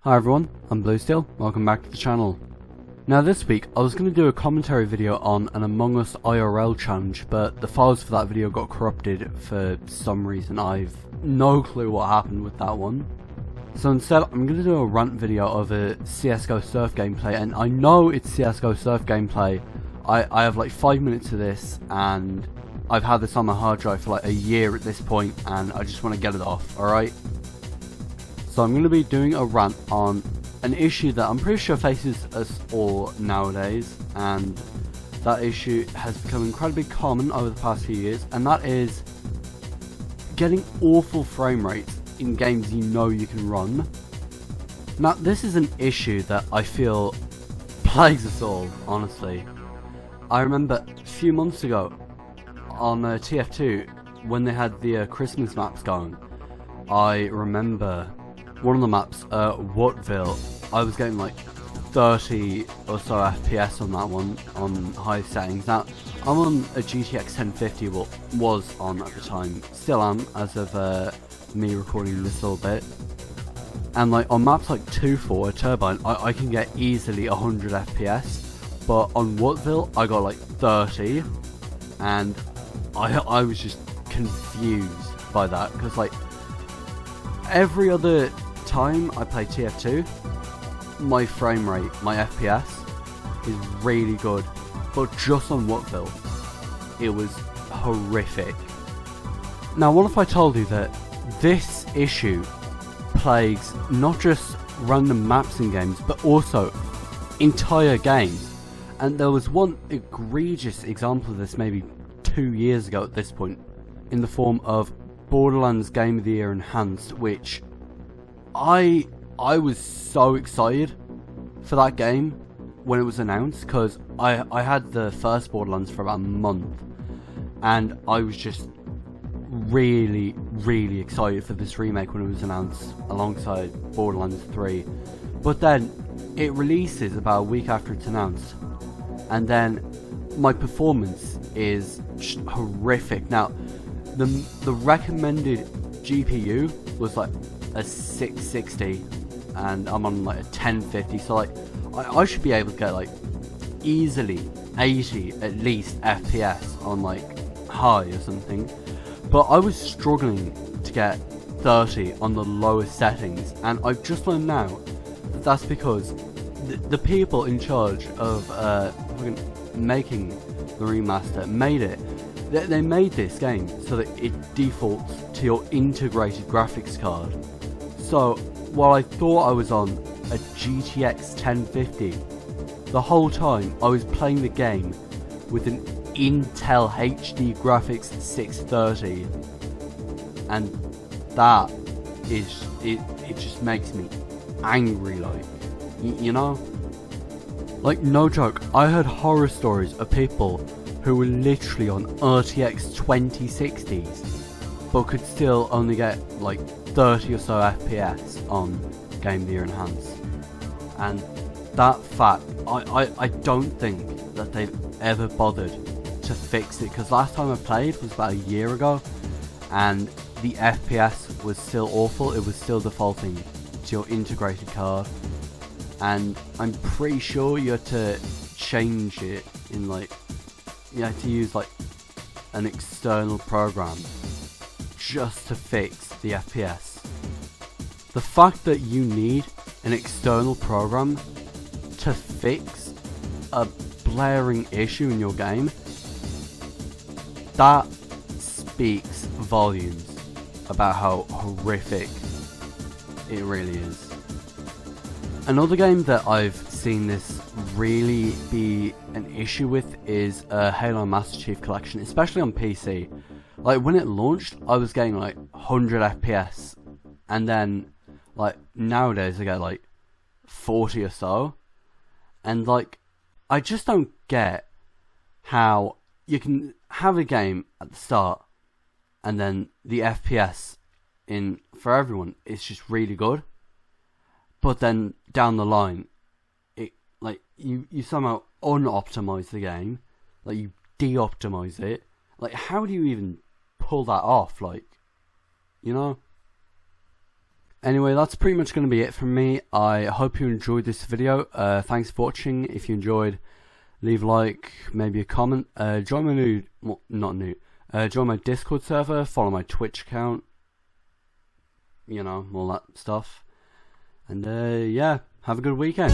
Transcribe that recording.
Hi everyone, I'm Bluesteel, welcome back to the channel. Now this week I was going to do a commentary video on an Among Us IRL challenge, but the files for that video got corrupted for some reason. I've no clue what happened with that one. So instead I'm going to do a rant video of a CSGO Surf gameplay, and I know it's CSGO Surf gameplay. I have like 5 minutes of this, and I've had this on my hard drive for like a year at this point, and I just want to get it off, alright? So I'm going to be doing a rant on an issue that I'm pretty sure faces us all nowadays, and that issue has become incredibly common over the past few years, and that is getting awful frame rates in games you know you can run. Now this is an issue that I feel plagues us all, honestly. I remember a few months ago on TF2 when they had the Christmas maps going. I remember one of the maps, Woodville, I was getting like 30 or so FPS on that one on high settings. Now I'm on a GTX 1050, well, was on at the time, still am as of me recording this little bit. And like on maps like 2-4 a Turbine, I can get easily 100 FPS, but on Woodville I got like 30, and I was just confused by that, because like every other time I play TF2, my frame rate, my FPS is really good, but just on Woodville it was horrific. Now what if I told you that this issue plagues not just random maps in games, but also entire games? And there was one egregious example of this maybe 2 years ago at this point, in the form of Borderlands Game of the Year Enhanced, which I was so excited for that game when it was announced, because I had the first Borderlands for about a month, and I was just really excited for this remake when it was announced alongside Borderlands 3. But then it releases about a week after it's announced, and then my performance is just horrific. Now the recommended GPU was like a 660, and I'm on like a 1050, so like I should be able to get like easily 80 at least FPS on like high or something, but I was struggling to get 30 on the lowest settings, and I've just learned now that that's because the people in charge of making the remaster made it. They made this game so that it defaults to your integrated graphics card. So while I thought I was on a GTX 1050, the whole time I was playing the game with an Intel HD graphics 630, and that is it just makes me angry, like, you know? Like, no joke, I heard horror stories of people who were literally on RTX 2060s but could still only get like 30 or so FPS on Game of the Year Enhanced. And that fact, I don't think that they've ever bothered to fix it, because last time I played was about a year ago, and the FPS was still awful. It was still defaulting to your integrated card, and I'm pretty sure you had to change it in like, you had to use like an external program just to fix the FPS. The fact that you need an external program to fix a blaring issue in your game, that speaks volumes about how horrific it really is. Another game that I've seen this really be an issue with is Halo Master Chief Collection, especially on PC. Like when it launched, I was getting like 100 FPS, and then like nowadays I get like 40 or so, and like I just don't get how you can have a game at the start and then the FPS in for everyone is just really good, but then down the line it like you somehow unoptimize the game, like you de-optimize it. Like, how do you even pull that off? Like, you know? Anyway, that's pretty much going to be it from me. I hope you enjoyed this video. Thanks for watching. If you enjoyed, leave a like, maybe a comment. Join my join my Discord server, follow my Twitch account, you know, all that stuff. And yeah, have a good weekend.